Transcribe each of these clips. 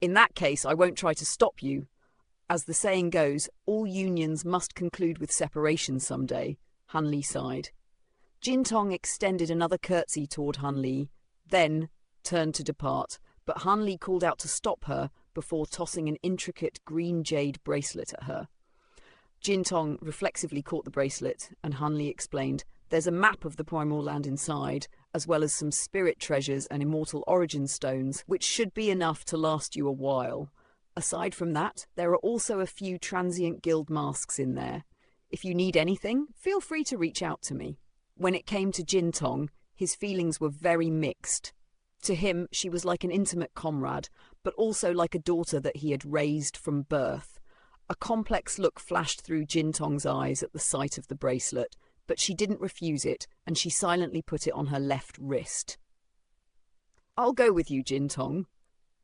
In that case, I won't try to stop you. As the saying goes, all unions must conclude with separation someday, Han Li sighed. Jin Tong extended another curtsy toward Han Li, then turned to depart, but Han Li called out to stop her before tossing an intricate green jade bracelet at her. Jin Tong reflexively caught the bracelet, and Han Li explained, "There's a map of the primal land inside, as well as some spirit treasures and immortal origin stones, which should be enough to last you a while. Aside from that, there are also a few transient guild masks in there. If you need anything, feel free to reach out to me." When it came to Jin Tong, his feelings were very mixed. To him, she was like an intimate comrade, but also like a daughter that he had raised from birth. A complex look flashed through Jin Tong's eyes at the sight of the bracelet, but she didn't refuse it, and she silently put it on her left wrist. "I'll go with you, Jin Tong,"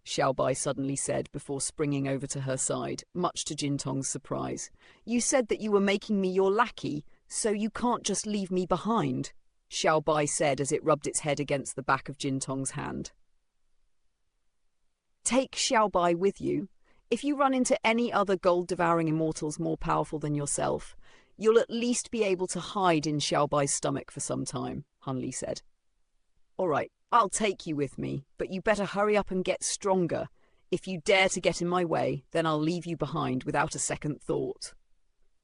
Xiaobai suddenly said before springing over to her side, much to Jin Tong's surprise. "You said that you were making me your lackey, so you can't just leave me behind," Xiaobai said as it rubbed its head against the back of Jin Tong's hand. "Take Xiaobai with you. If you run into any other gold-devouring immortals more powerful than yourself, you'll at least be able to hide in Xiaobai's stomach for some time," Han Li said. "All right, I'll take you with me, but you better hurry up and get stronger. If you dare to get in my way, then I'll leave you behind without a second thought."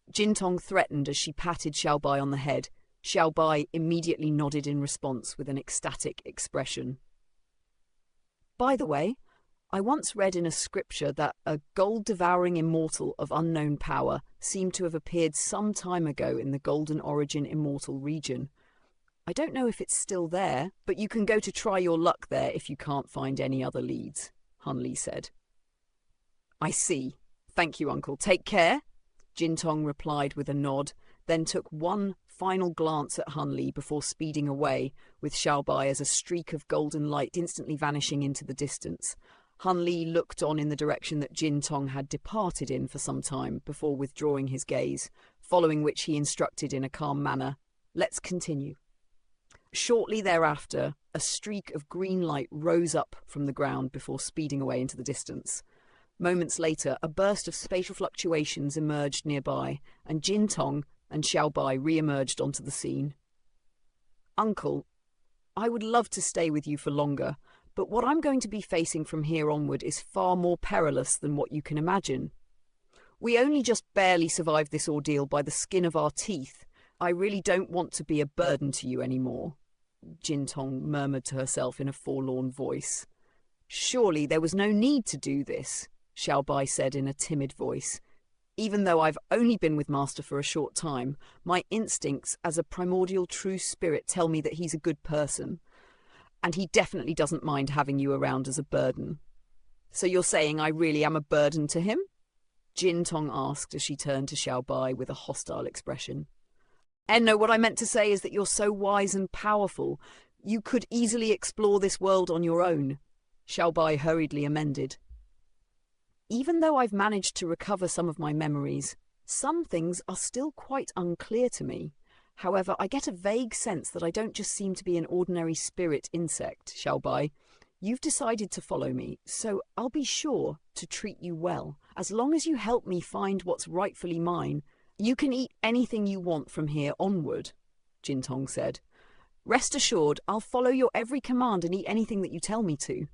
Jin Tong threatened as she patted Xiaobai on the head. Xiaobai immediately nodded in response with an ecstatic expression. "By the way, I once read in a scripture that a gold-devouring immortal of unknown power seemed to have appeared some time ago in the Golden Origin Immortal region. I don't know if it's still there, but you can go to try your luck there if you can't find any other leads," Han Li said. "I see. Thank you, Uncle. Take care," Jin Tong replied with a nod, then took one final glance at Han Li before speeding away, with Xiaobai as a streak of golden light instantly vanishing into the distance. Han Li looked on in the direction that Jin Tong had departed in for some time before withdrawing his gaze, following which he instructed in a calm manner, "Let's continue." Shortly thereafter, a streak of green light rose up from the ground before speeding away into the distance. Moments later, a burst of spatial fluctuations emerged nearby, and Jin Tong and Xiaobai re-emerged onto the scene. "Uncle, I would love to stay with you for longer, but what I'm going to be facing from here onward is far more perilous than what you can imagine. We only just barely survived this ordeal by the skin of our teeth. I really don't want to be a burden to you anymore," Jin Tong murmured to herself in a forlorn voice. "Surely there was no need to do this," Xiaobai said in a timid voice. "Even though I've only been with Master for a short time, my instincts as a primordial true spirit tell me that he's a good person. And he definitely doesn't mind having you around as a burden." "So you're saying I really am a burden to him?" Jin Tong asked as she turned to Xiaobai with a hostile expression. "No, what I meant to say is that you're so wise and powerful, you could easily explore this world on your own," Xiaobai hurriedly amended. "Even though I've managed to recover some of my memories, some things are still quite unclear to me. However, I get a vague sense that I don't just seem to be an ordinary spirit insect, Xiaobai. You've decided to follow me, so I'll be sure to treat you well. As long as you help me find what's rightfully mine, you can eat anything you want from here onward," Jin Tong said. "Rest assured, I'll follow your every command and eat anything that you tell me to,"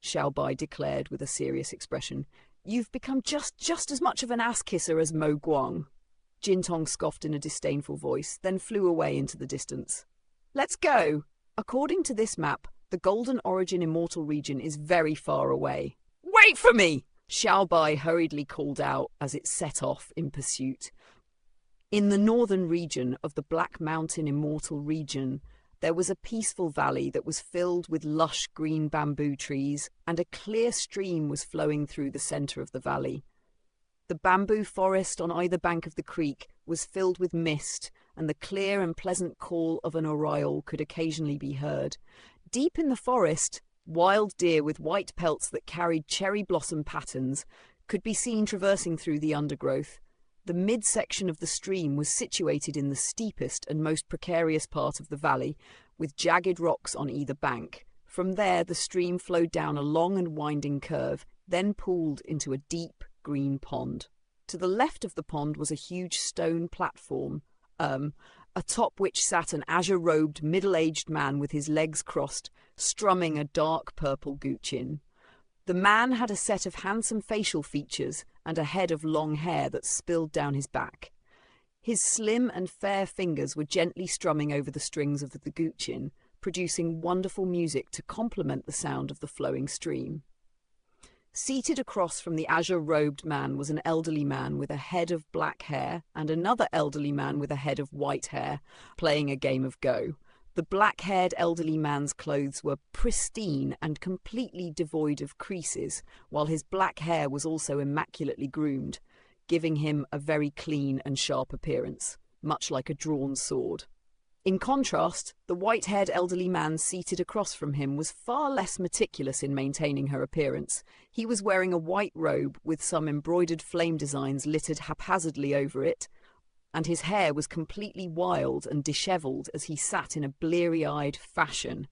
Xiaobai declared with a serious expression. "You've become just as much of an ass-kisser as Mo Guang." Jin Tong scoffed in a disdainful voice, then flew away into the distance. "Let's go! According to this map, the Golden Origin Immortal region is very far away." "Wait for me!" Xiaobai hurriedly called out as it set off in pursuit. In the northern region of the Black Mountain Immortal region, there was a peaceful valley that was filled with lush green bamboo trees, and a clear stream was flowing through the center of the valley. The bamboo forest on either bank of the creek was filled with mist, and the clear and pleasant call of an oriole could occasionally be heard. Deep in the forest, wild deer with white pelts that carried cherry blossom patterns could be seen traversing through the undergrowth. The midsection of the stream was situated in the steepest and most precarious part of the valley, with jagged rocks on either bank. From there, the stream flowed down a long and winding curve, then pooled into a deep green pond. To the left of the pond was a huge stone platform, atop which sat an azure-robed, middle-aged man with his legs crossed, strumming a dark purple guqin. The man had a set of handsome facial features and a head of long hair that spilled down his back. His slim and fair fingers were gently strumming over the strings of the guqin, producing wonderful music to complement the sound of the flowing stream. Seated across from the azure-robed man was an elderly man with a head of black hair and another elderly man with a head of white hair, playing a game of Go. The black-haired elderly man's clothes were pristine and completely devoid of creases, while his black hair was also immaculately groomed, giving him a very clean and sharp appearance, much like a drawn sword. In contrast, the white-haired elderly man seated across from him was far less meticulous in maintaining her appearance. He was wearing a white robe with some embroidered flame designs littered haphazardly over it, and his hair was completely wild and dishevelled as he sat in a bleary-eyed fashion.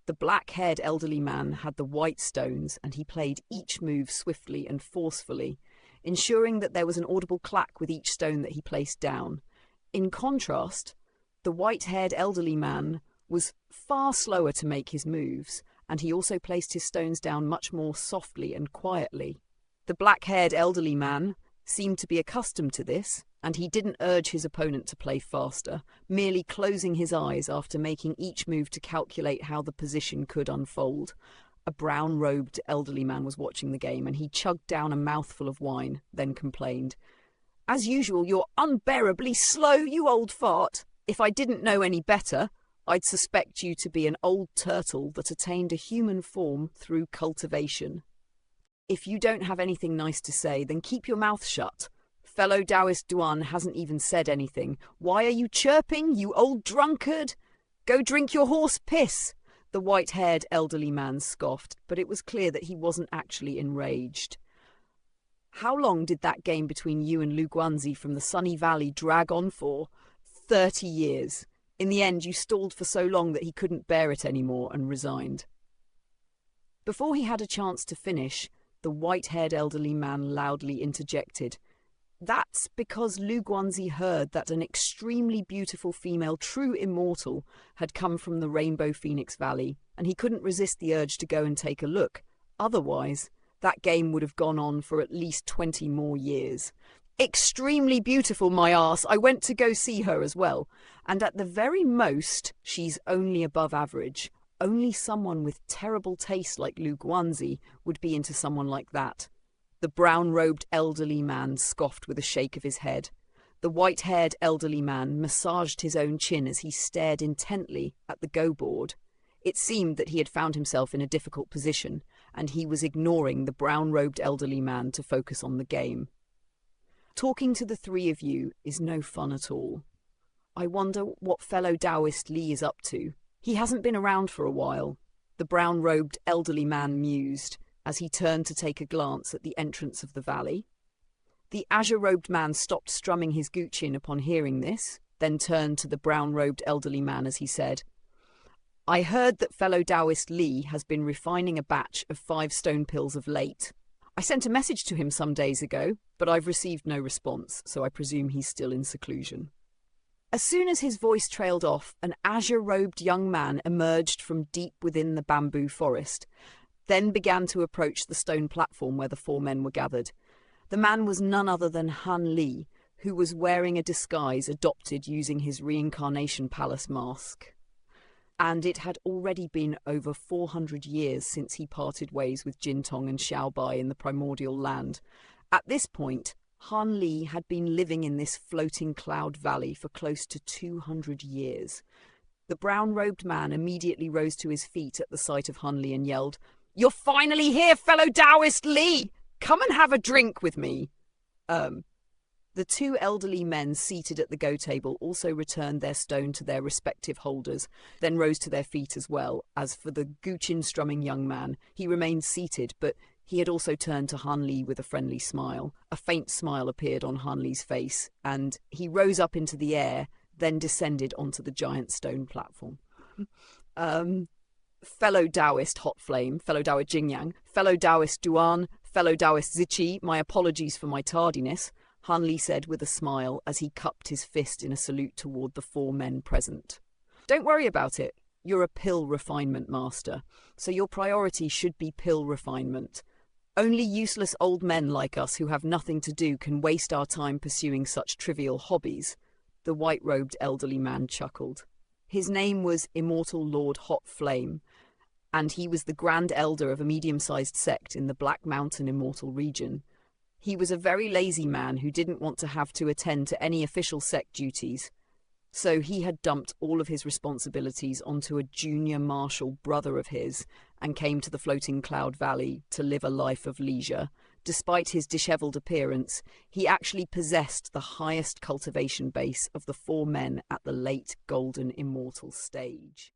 The black-haired elderly man had the white stones, and he played each move swiftly and forcefully, ensuring that there was an audible clack with each stone that he placed down. In contrast, the white-haired elderly man was far slower to make his moves, and he also placed his stones down much more softly and quietly. The black-haired elderly man seemed to be accustomed to this, and he didn't urge his opponent to play faster, merely closing his eyes after making each move to calculate how the position could unfold. A brown-robed elderly man was watching the game, and he chugged down a mouthful of wine, then complained, "As usual, you're unbearably slow, you old fart. If I didn't know any better, I'd suspect you to be an old turtle that attained a human form through cultivation. If you don't have anything nice to say, then keep your mouth shut. Fellow Taoist Duan hasn't even said anything. Why are you chirping, you old drunkard? Go drink your horse piss." The white-haired elderly man scoffed, but it was clear that he wasn't actually enraged. "How long did that game between you and Lu Guanzi from the Sunny Valley drag on for? 30 years. In the end, you stalled for so long that he couldn't bear it anymore and resigned." Before he had a chance to finish, the white-haired elderly man loudly interjected, "That's because Lu Guanzi heard that an extremely beautiful female true immortal had come from the Rainbow Phoenix Valley, and he couldn't resist the urge to go and take a look. Otherwise, that game would have gone on for at least 20 more years. Extremely beautiful, my arse. I went to go see her as well. And at the very most, she's only above average. Only someone with terrible taste like Lu Guanzi would be into someone like that." The brown-robed elderly man scoffed with a shake of his head. The white-haired elderly man massaged his own chin as he stared intently at the go board. It seemed that he had found himself in a difficult position, and he was ignoring the brown-robed elderly man to focus on the game. "Talking to the three of you is no fun at all. I wonder what fellow Taoist Li is up to. He hasn't been around for a while," the brown-robed elderly man mused as he turned to take a glance at the entrance of the valley. The azure-robed man stopped strumming his guqin upon hearing this, then turned to the brown-robed elderly man as he said, "I heard that fellow Taoist Li has been refining a batch of 5 stone pills of late. I sent a message to him some days ago, but I've received no response, so I presume he's still in seclusion." As soon as his voice trailed off, an azure-robed young man emerged from deep within the bamboo forest, then began to approach the stone platform where the 4 men were gathered. The man was none other than Han Li, who was wearing a disguise adopted using his reincarnation palace mask. And it had already been over 400 years since he parted ways with Jintong and Xiaobai in the primordial land. At this point, Han Li had been living in this floating cloud valley for close to 200 years. The brown-robed man immediately rose to his feet at the sight of Han Li and yelled, "You're finally here, fellow Taoist Li! Come and have a drink with me!" The 2 elderly men seated at the go table also returned their stone to their respective holders, then rose to their feet as well. As for the guqin-strumming young man, he remained seated, but he had also turned to Han Li with a friendly smile. A faint smile appeared on Han Li's face, and he rose up into the air, then descended onto the giant stone platform. "Fellow Taoist Hot Flame, fellow Taoist Jingyang, fellow Taoist Duan, Fellow Taoist Zichi, my apologies for my tardiness, Hanli said with a smile as he cupped his fist in a salute toward the 4 men present. Don't worry about it. You're a pill refinement master, so your priority should be pill refinement. Only useless old men like us who have nothing to do can waste our time pursuing such trivial hobbies, the white-robed elderly man chuckled. His name was Immortal Lord Hot Flame, and he was the Grand Elder of a medium-sized sect in the Black Mountain Immortal region. He was a very lazy man who didn't want to have to attend to any official sect duties, so he had dumped all of his responsibilities onto a junior marshal brother of his and came to the Floating Cloud Valley to live a life of leisure. Despite his dishevelled appearance, he actually possessed the highest cultivation base of the 4 men at the late Golden Immortal stage.